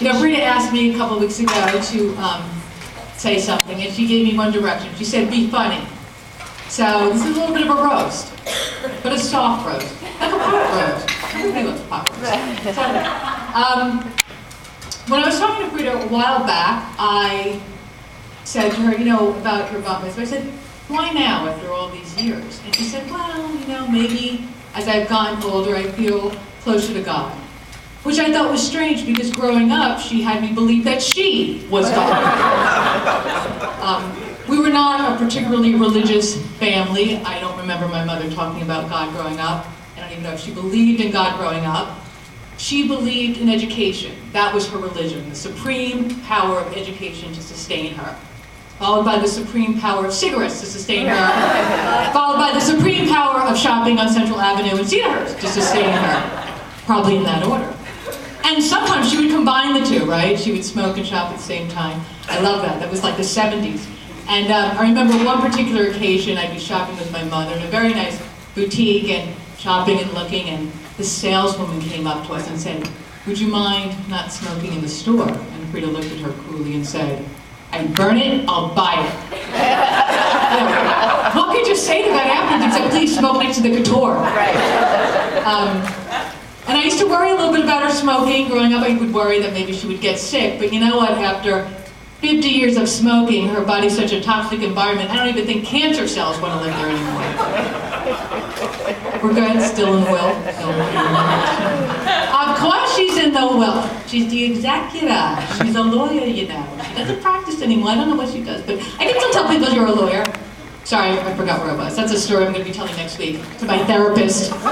You know, Freda asked me a couple of weeks ago to say something, and she gave me one direction. She said, be funny. So this is a little bit of a roast, but a soft roast, like a pot roast. Everybody loves pot roast. So, when I was talking to Freda a while back, I said to her, you know, about your bat mitzvah, I said, why now after all these years? And she said, well, you know, maybe as I've gotten older, I feel closer to God. Which I thought was strange because growing up, she had me believe that she was God. We were not a particularly religious family. I don't remember my mother talking about God growing up. I don't even know if she believed in God growing up. She believed in education. That was her religion, the supreme power of education to sustain her. Followed by the supreme power of cigarettes to sustain her. Followed by the supreme power of shopping on Central Avenue in Cedarhurst to sustain her. Probably in that order. And sometimes she would combine the two, right? She would smoke and shop at the same time. I love that. That was like the 70s. And I remember one particular occasion, I'd be shopping with my mother in a very nice boutique and shopping and looking, and the saleswoman came up to us and said, would you mind not smoking in the store? And Freda looked at her coolly and said, I'd burn it, I'll buy it. What could you say to that afterwards except please smoke next to the couture? And I used to worry a little bit about her smoking. Growing up, I would worry that maybe she would get sick. But you know what? After 50 years of smoking, her body's such a toxic environment, I don't even think cancer cells want to live there anymore. We're good? Still in the will? Of course she's in the will. She's the executor. She's a lawyer, you know. She doesn't practice anymore. I don't know what she does. But I can still tell people you're a lawyer. Sorry, I forgot where I was. That's a story I'm going to be telling next week to my therapist. But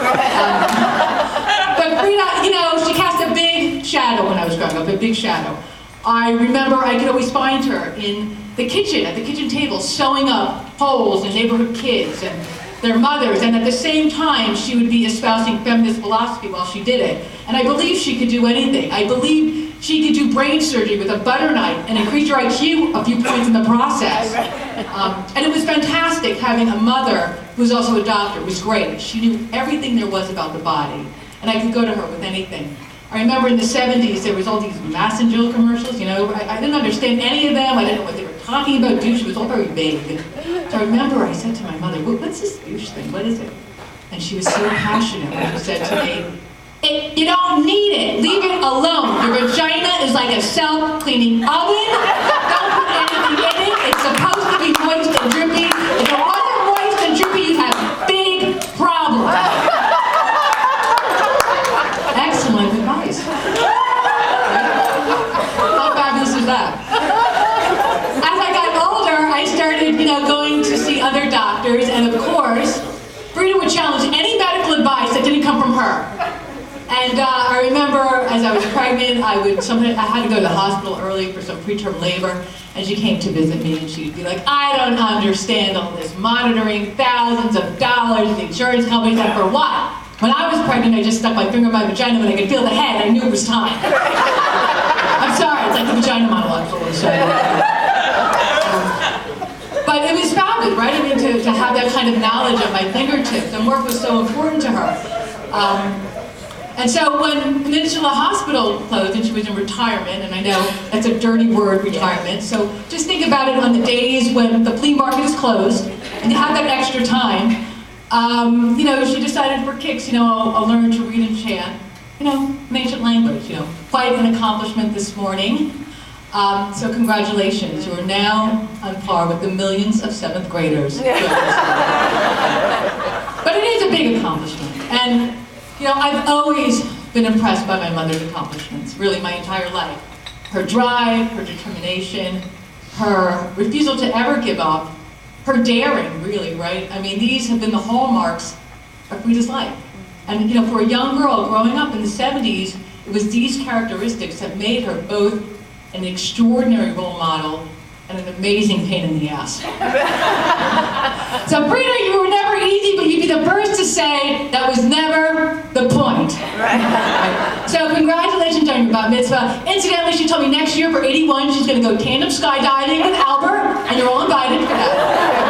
Freda, you know, she cast a big shadow when I was growing up, a big shadow. I remember I could always find her in the kitchen, at the kitchen table, sewing up holes in neighborhood kids and their mothers, and at the same time, she would be espousing feminist philosophy while she did it. And I believe she could do anything. I believe she could do brain surgery with a butter knife and increase your IQ a few points in the process. And it was fantastic having a mother who was also a doctor. It was great. She knew everything there was about the body. And I could go to her with anything. I remember in the 70s, there was all these Massengill commercials, you know. I didn't understand any of them. I didn't know what they were talking about. Douche was all very vague. So I remember I said to my mother, what's this douche thing? What is it? And she was so passionate when she said to me, you don't need it. Leave it alone. Your vagina is like a self-cleaning oven. Don't put anything in it. It's supposed to be moist and drippy. If it wasn't moist and drippy, you'd have big problems. Excellent advice. How fabulous is that? As I got older, I started, you know, going to see other doctors, and of course, Freda would challenge any medical advice that didn't come from her. And I remember as I was pregnant, I had to go to the hospital early for some preterm labor, and she came to visit me, and she'd be like, I don't understand all this monitoring, thousands of dollars, the insurance companies, and for what? When I was pregnant, I just stuck my finger in my vagina when I could feel the head. I knew it was time. I'm sorry, it's like the vagina monologue. But it was fabulous, right? I mean, to have that kind of knowledge at my fingertips, and work was so important to her. And so when Peninsula Hospital closed and she was in retirement, and I know that's a dirty word, retirement, so just think about it on the days when the flea market is closed, and you have that extra time. You know, she decided for kicks, you know, I'll learn to read and chant, you know, an ancient language, you know. Quite an accomplishment this morning. So congratulations, you are now on par with the millions of 7th graders. But it is a big accomplishment. And, you know, I've always been impressed by my mother's accomplishments, really my entire life. Her drive, her determination, her refusal to ever give up, her daring, really, right? I mean, these have been the hallmarks of Freda's life. And, you know, for a young girl growing up in the 70s, it was these characteristics that made her both an extraordinary role model and an amazing pain in the ass. So, Freda, you were never easy, but you'd be the first to say that was never the point. Right. So, congratulations on your bat mitzvah. Incidentally, she told me next year for 81, she's going to go tandem skydiving with Albert, and you're all invited for that.